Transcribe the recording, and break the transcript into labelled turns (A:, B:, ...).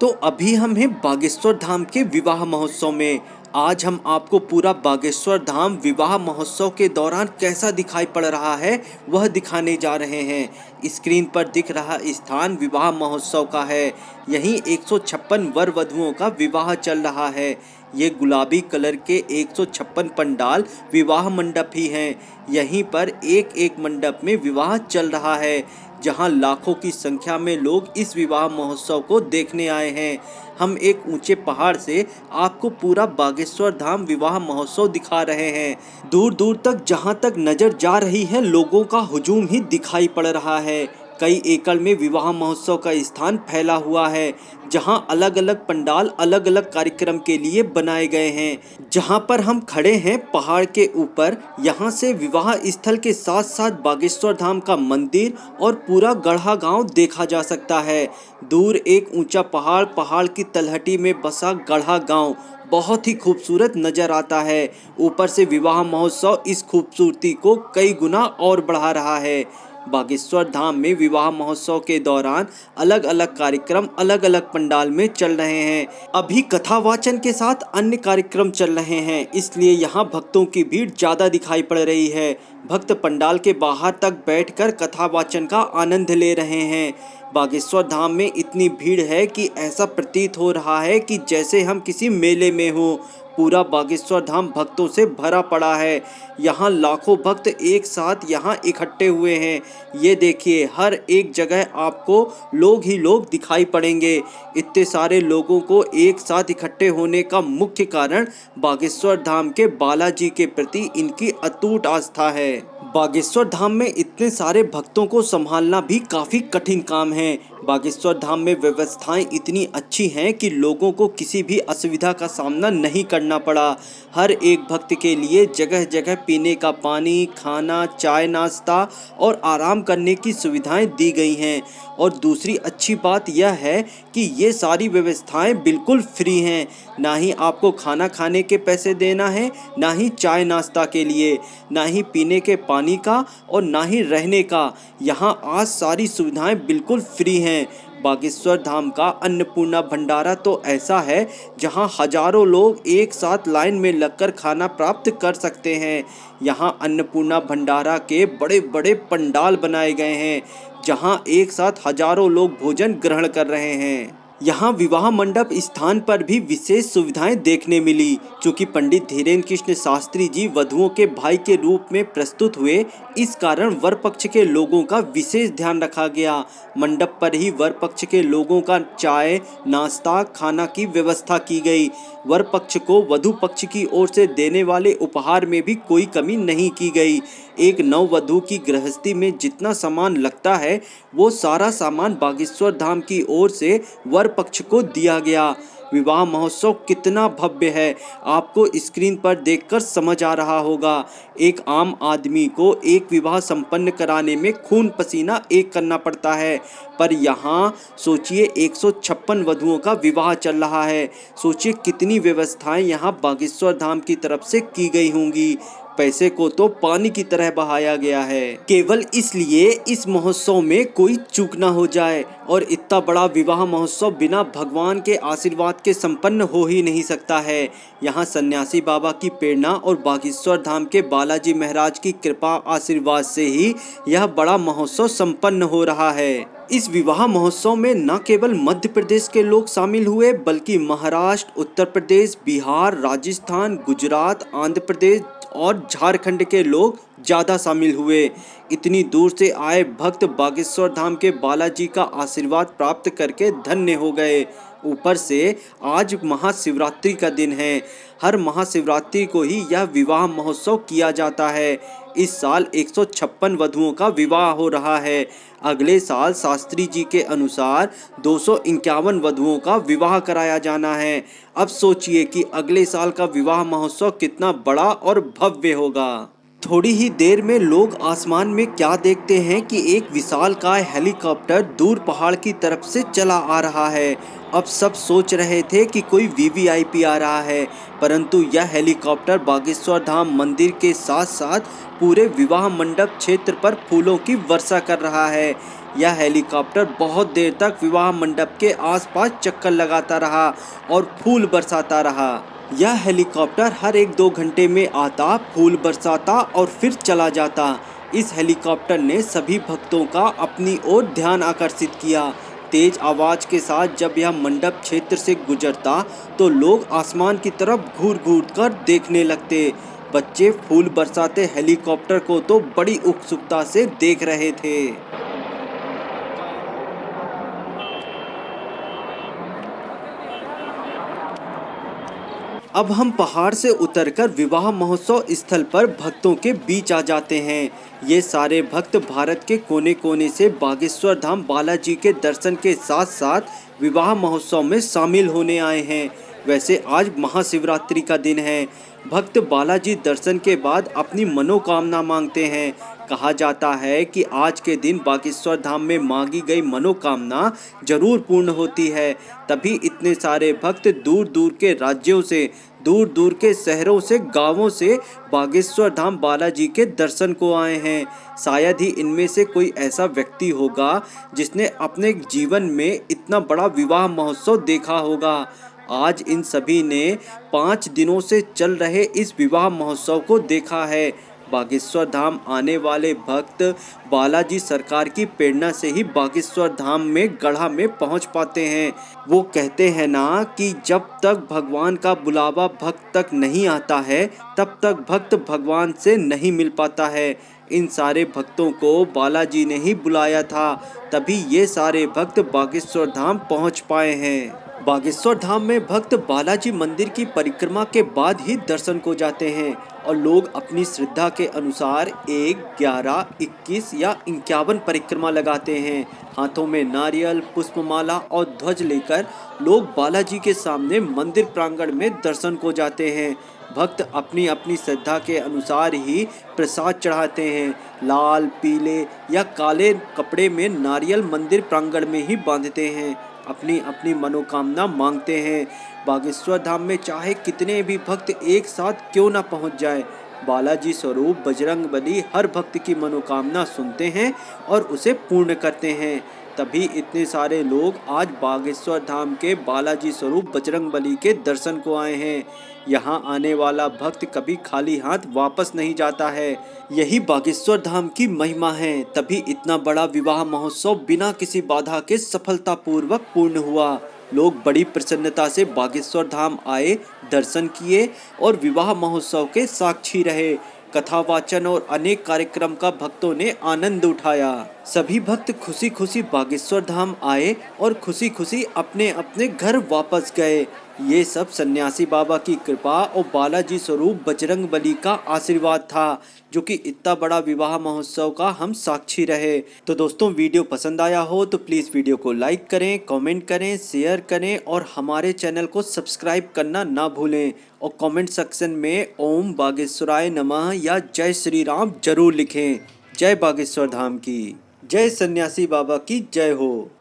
A: तो अभी हम हैं बागेश्वर धाम के विवाह महोत्सव में। आज हम आपको पूरा बागेश्वर धाम विवाह महोत्सव के दौरान कैसा दिखाई पड़ रहा है वह दिखाने जा रहे हैं। स्क्रीन पर दिख रहा स्थान विवाह महोत्सव का है। यहीं 156 वर वधुओं का विवाह चल रहा है। ये गुलाबी कलर के 156 पंडाल विवाह मंडप ही हैं। यहीं पर एक एक मंडप में विवाह चल रहा है, जहां लाखों की संख्या में लोग इस विवाह महोत्सव को देखने आए हैं। हम एक ऊंचे पहाड़ से आपको पूरा बागेश्वर धाम विवाह महोत्सव दिखा रहे हैं। दूर दूर तक जहां तक नजर जा रही है, लोगों का हुजूम ही दिखाई पड़ रहा है। कई एकड़ में विवाह महोत्सव का स्थान फैला हुआ है, जहां अलग अलग पंडाल अलग अलग कार्यक्रम के लिए बनाए गए हैं। जहां पर हम खड़े हैं पहाड़ के ऊपर, यहां से विवाह स्थल के साथ साथ बागेश्वर धाम का मंदिर और पूरा गढ़ा गांव देखा जा सकता है। दूर एक ऊंचा पहाड़, पहाड़ की तलहटी में बसा गढ़ा गांव बहुत ही खूबसूरत नजर आता है। ऊपर से विवाह महोत्सव इस खूबसूरती को कई गुना और बढ़ा रहा है। बागेश्वर धाम में विवाह महोत्सव के दौरान अलग अलग कार्यक्रम अलग अलग पंडाल में चल रहे हैं। अभी कथा वाचन के साथ अन्य कार्यक्रम चल रहे हैं, इसलिए यहाँ भक्तों की भीड़ ज़्यादा दिखाई पड़ रही है। भक्त पंडाल के बाहर तक बैठकर कथा वाचन का आनंद ले रहे हैं। बागेश्वर धाम में इतनी भीड़ है कि ऐसा प्रतीत हो रहा है कि जैसे हम किसी मेले में हो। पूरा बागेश्वर धाम भक्तों से भरा पड़ा है। यहाँ लाखों भक्त एक साथ यहाँ इकट्ठे हुए हैं। ये देखिए, हर एक जगह आपको लोग ही लोग दिखाई पड़ेंगे। इतने सारे लोगों को एक साथ इकट्ठे होने का मुख्य कारण बागेश्वर धाम के बालाजी के प्रति इनकी अटूट आस्था है। बागेश्वर धाम में इतने सारे भक्तों को संभालना भी काफ़ी कठिन काम है। बागेश्वर धाम में व्यवस्थाएं इतनी अच्छी हैं कि लोगों को किसी भी असुविधा का सामना नहीं करना पड़ा। हर एक भक्त के लिए जगह जगह पीने का पानी, खाना, चाय, नाश्ता और आराम करने की सुविधाएं दी गई हैं। और दूसरी अच्छी बात यह है कि ये सारी व्यवस्थाएं बिल्कुल फ्री हैं। ना ही आपको खाना खाने के पैसे देना है, ना ही चाय नाश्ता के लिए, ना ही पीने के पानी का और ना ही रहने का। यहाँ आज सारी सुविधाएं बिल्कुल फ्री हैं। बागेश्वर धाम का अन्नपूर्णा भंडारा तो ऐसा है जहां हजारों लोग एक साथ लाइन में लगकर खाना प्राप्त कर सकते हैं। यहां अन्नपूर्णा भंडारा के बड़े बड़े पंडाल बनाए गए हैं, जहां एक साथ हजारों लोग भोजन ग्रहण कर रहे हैं। यहाँ विवाह मंडप स्थान पर भी विशेष सुविधाएं देखने मिली। चूँकि पंडित धीरेन्द्र कृष्ण शास्त्री जी वधुओं के भाई के रूप में प्रस्तुत हुए, इस कारण वर पक्ष के लोगों का विशेष ध्यान रखा गया। मंडप पर ही वर पक्ष के लोगों का चाय, नाश्ता, खाना की व्यवस्था की गई। वर पक्ष को वधु पक्ष की ओर से देने वाले उपहार में भी कोई कमी नहीं की गई। एक नववधु की गृहस्थी में जितना सामान लगता है, वो सारा सामान बागेश्वर धाम की ओर से वर पक्ष को दिया गया। विवाह महोत्सव कितना भव्य है, आपको स्क्रीन पर देखकर समझ आ रहा होगा। एक आम आदमी को एक विवाह संपन्न कराने में खून पसीना एक करना पड़ता है, पर यहाँ सोचिए 156 वधुओं का विवाह चल रहा है। सोचिए कितनी व्यवस्थाएं यहाँ बागेश्वर धाम की तरफ से की गई होंगी। पैसे को तो पानी की तरह बहाया गया है, केवल इसलिए इस महोत्सव में कोई चूक ना हो जाए। और इतना बड़ा विवाह महोत्सव बिना भगवान के आशीर्वाद के संपन्न हो ही नहीं सकता है। यहाँ सन्यासी बाबा की प्रेरणा और बागेश्वर धाम के बालाजी महाराज की कृपा आशीर्वाद से ही यह बड़ा महोत्सव संपन्न हो रहा है। इस विवाह महोत्सव में न केवल मध्य प्रदेश के लोग शामिल हुए, बल्कि महाराष्ट्र, उत्तर प्रदेश, बिहार, राजस्थान, गुजरात, आंध्र प्रदेश और झारखंड के लोग ज़्यादा शामिल हुए। इतनी दूर से आए भक्त बागेश्वर धाम के बालाजी का आशीर्वाद प्राप्त करके धन्य हो गए। ऊपर से आज महाशिवरात्रि का दिन है। हर महाशिवरात्रि को ही यह विवाह महोत्सव किया जाता है। इस साल 156 वधुओं का विवाह हो रहा है। अगले साल शास्त्री जी के अनुसार 251 वधुओं का विवाह कराया जाना है। अब सोचिए कि अगले साल का विवाह महोत्सव कितना बड़ा और भव्य होगा। थोड़ी ही देर में लोग आसमान में क्या देखते हैं कि एक विशालकाय हेलीकॉप्टर दूर पहाड़ की तरफ से चला आ रहा है। अब सब सोच रहे थे कि कोई वीवीआईपी आ रहा है, परंतु यह हेलीकॉप्टर बागेश्वर धाम मंदिर के साथ साथ पूरे विवाह मंडप क्षेत्र पर फूलों की वर्षा कर रहा है। यह हेलीकॉप्टर बहुत देर तक विवाह मंडप के आसपास चक्कर लगाता रहा और फूल बरसाता रहा। यह हेलीकॉप्टर हर 1-2 घंटे में आता, फूल बरसाता और फिर चला जाता। इस हेलीकॉप्टर ने सभी भक्तों का अपनी ओर ध्यान आकर्षित किया। तेज आवाज के साथ जब यह मंडप क्षेत्र से गुजरता तो लोग आसमान की तरफ घूर-घूर कर देखने लगते। बच्चे फूल बरसाते हेलीकॉप्टर को तो बड़ी उत्सुकता से देख रहे थे। अब हम पहाड़ से उतरकर विवाह महोत्सव स्थल पर भक्तों के बीच आ जाते हैं। ये सारे भक्त भारत के कोने कोने से बागेश्वर धाम बालाजी के दर्शन के साथ साथ विवाह महोत्सव में शामिल होने आए हैं। वैसे आज महाशिवरात्रि का दिन है। भक्त बालाजी दर्शन के बाद अपनी मनोकामना मांगते हैं। कहा जाता है कि आज के दिन बागेश्वर धाम में मांगी गई मनोकामना जरूर पूर्ण होती है। तभी इतने सारे भक्त दूर दूर के राज्यों से, दूर दूर के शहरों से, गांवों से बागेश्वर धाम बालाजी के दर्शन को आए हैं। शायद ही इनमें से कोई ऐसा व्यक्ति होगा जिसने अपने जीवन में इतना बड़ा विवाह महोत्सव देखा होगा। आज इन सभी ने 5 दिनों से चल रहे इस विवाह महोत्सव को देखा है। बागेश्वर धाम आने वाले भक्त बालाजी सरकार की प्रेरणा से ही बागेश्वर धाम में गढ़ा में पहुंच पाते हैं। वो कहते हैं ना कि जब तक भगवान का बुलावा भक्त तक नहीं आता है तब तक भक्त भगवान से नहीं मिल पाता है। इन सारे भक्तों को बालाजी ने ही बुलाया था, तभी ये सारे भक्त बागेश्वर धाम पहुंच पाए हैं। बागेश्वर धाम में भक्त बालाजी मंदिर की परिक्रमा के बाद ही दर्शन को जाते हैं और लोग अपनी श्रद्धा के अनुसार 1, 11, 21 या 51 परिक्रमा लगाते हैं। हाथों में नारियल, पुष्पमाला और ध्वज लेकर लोग बालाजी के सामने मंदिर प्रांगण में दर्शन को जाते हैं। भक्त अपनी अपनी श्रद्धा के अनुसार ही प्रसाद चढ़ाते हैं। लाल, पीले या काले कपड़े में नारियल मंदिर प्रांगण में ही बांधते हैं, अपनी अपनी मनोकामना मांगते हैं। बागेश्वर धाम में चाहे कितने भी भक्त एक साथ क्यों ना पहुंच जाए, बालाजी स्वरूप बजरंगबली हर भक्त की मनोकामना सुनते हैं और उसे पूर्ण करते हैं। तभी इतने सारे लोग आज बागेश्वर धाम के बालाजी स्वरूप बजरंगबली के दर्शन को आए हैं। यहाँ आने वाला भक्त कभी खाली हाथ वापस नहीं जाता है। यही बागेश्वर धाम की महिमा है। तभी इतना बड़ा विवाह महोत्सव बिना किसी बाधा के सफलतापूर्वक पूर्ण हुआ। लोग बड़ी प्रसन्नता से बागेश्वर धाम आए, दर्शन किए और विवाह महोत्सव के साक्षी रहे। कथा वाचन और अनेक कार्यक्रम का भक्तों ने आनंद उठाया। सभी भक्त खुशी खुशी बागेश्वर धाम आए और खुशी खुशी अपने अपने घर वापस गए। ये सब सन्यासी बाबा की कृपा और बालाजी स्वरूप बजरंगबली का आशीर्वाद था, जो कि इतना बड़ा विवाह महोत्सव का हम साक्षी रहे। तो दोस्तों, वीडियो पसंद आया हो तो प्लीज़ वीडियो को लाइक करें, कमेंट करें, शेयर करें और हमारे चैनल को सब्सक्राइब करना ना भूलें। और कमेंट सेक्शन में ओम बागेश्वराय नमः या जय श्री राम जरूर लिखें। जय बागेश्वर धाम की जय, सन्यासी बाबा की जय हो।